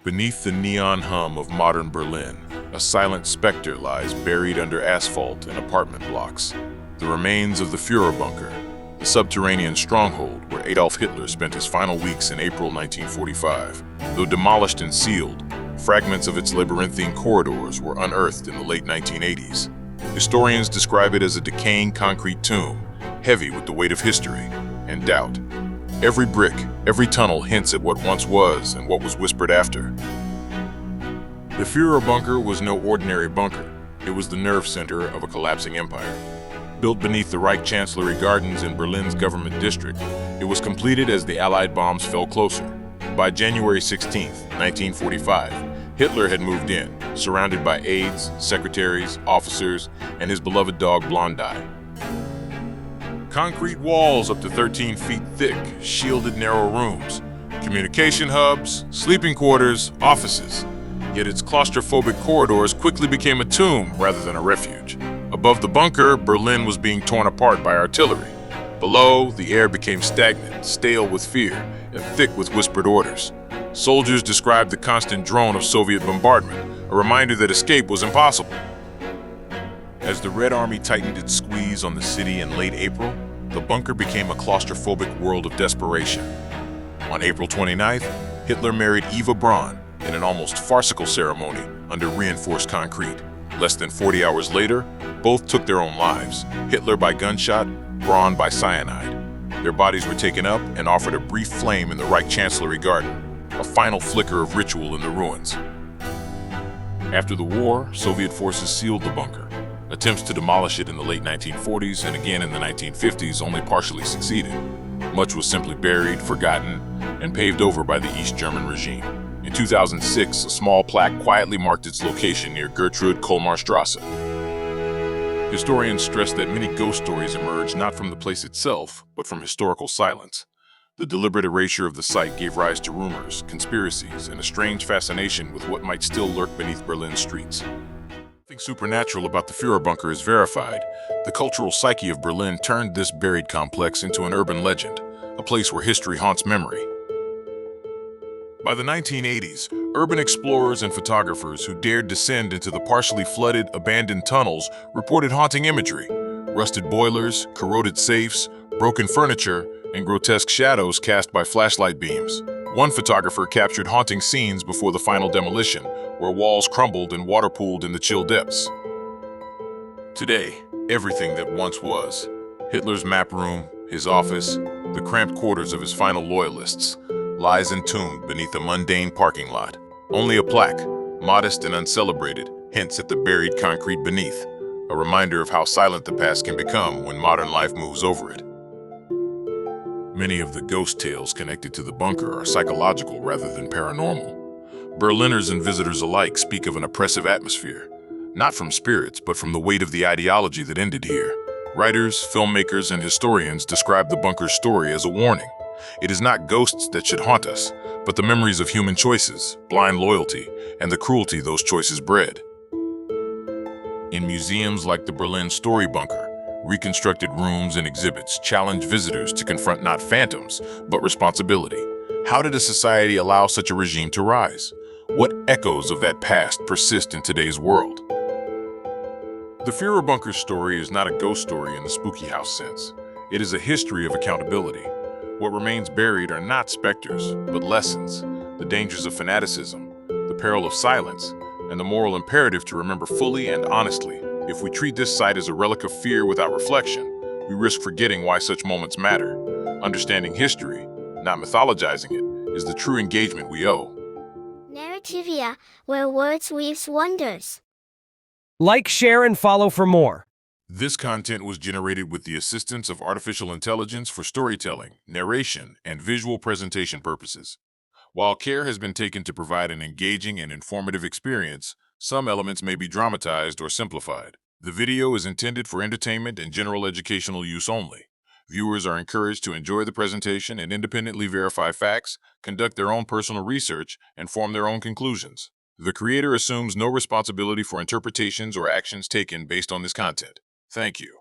Beneath the neon hum of modern Berlin, a silent specter lies buried under asphalt and apartment blocks. The remains of the Führerbunker, the subterranean stronghold where Adolf Hitler spent his final weeks in April 1945. Though demolished and sealed, fragments of its labyrinthine corridors were unearthed in the late 1980s. Historians describe it as a decaying concrete tomb, heavy with the weight of history and doubt. Every brick, every tunnel hints at what once was and what was whispered after. The Führerbunker was no ordinary bunker. It was the nerve center of a collapsing empire. Built beneath the Reich Chancellery Gardens in Berlin's government district, it was completed as the Allied bombs fell closer. By January 16, 1945, Hitler had moved in, surrounded by aides, secretaries, officers, and his beloved dog Blondie. Concrete walls up to 13 feet thick shielded narrow rooms, communication hubs, sleeping quarters, offices. Yet its claustrophobic corridors quickly became a tomb rather than a refuge. Above the bunker, Berlin was being torn apart by artillery. Below, the air became stagnant, stale with fear, and thick with whispered orders. Soldiers described the constant drone of Soviet bombardment, a reminder that escape was impossible. As the Red Army tightened its squeeze on the city in late April, the bunker became a claustrophobic world of desperation. On April 29th, Hitler married Eva Braun in an almost farcical ceremony under reinforced concrete. Less than 40 hours later, both took their own lives, Hitler by gunshot, Braun by cyanide. Their bodies were taken up and offered a brief flame in the Reich Chancellery Garden, a final flicker of ritual in the ruins. After the war, Soviet forces sealed the bunker. Attempts to demolish it in the late 1940s and again in the 1950s only partially succeeded. Much was simply buried, forgotten, and paved over by the East German regime. In 2006, a small plaque quietly marked its location near Gertrude Kolmarstrasse. Historians stress that many ghost stories emerge not from the place itself, but from historical silence. The deliberate erasure of the site gave rise to rumors, conspiracies, and a strange fascination with what might still lurk beneath Berlin's streets. Nothing supernatural about the Führerbunker is verified. The cultural psyche of Berlin turned this buried complex into an urban legend, a place where history haunts memory. By the 1980s, urban explorers and photographers who dared descend into the partially flooded, abandoned tunnels reported haunting imagery: rusted boilers, corroded safes, broken furniture, and grotesque shadows cast by flashlight beams. One photographer captured haunting scenes before the final demolition, where walls crumbled and water pooled in the chill depths. Today, everything that once was, Hitler's map room, his office, the cramped quarters of his final loyalists, lies entombed beneath a mundane parking lot. Only a plaque, modest and uncelebrated, hints at the buried concrete beneath, a reminder of how silent the past can become when modern life moves over it. Many of the ghost tales connected to the bunker are psychological rather than paranormal. Berliners and visitors alike speak of an oppressive atmosphere, not from spirits, but from the weight of the ideology that ended here. Writers, filmmakers, and historians describe the bunker's story as a warning. It is not ghosts that should haunt us, but the memories of human choices, blind loyalty, and the cruelty those choices bred. In museums like the Berlin Story Bunker, reconstructed rooms and exhibits challenge visitors to confront not phantoms, but responsibility. How did a society allow such a regime to rise? What echoes of that past persist in today's world? The Führerbunker story is not a ghost story in the spooky house sense. It is a history of accountability. What remains buried are not specters, but lessons, the dangers of fanaticism, the peril of silence, and the moral imperative to remember fully and honestly. If we treat this site as a relic of fear without reflection, we risk forgetting why such moments matter. Understanding history, not mythologizing it, is the true engagement we owe. Narrativia, where words weaves wonders. Like, share, and follow for more. This content was generated with the assistance of artificial intelligence for storytelling, narration, and visual presentation purposes. While care has been taken to provide an engaging and informative experience, some elements may be dramatized or simplified. The video is intended for entertainment and general educational use only. Viewers are encouraged to enjoy the presentation and independently verify facts, conduct their own personal research, and form their own conclusions. The creator assumes no responsibility for interpretations or actions taken based on this content. Thank you.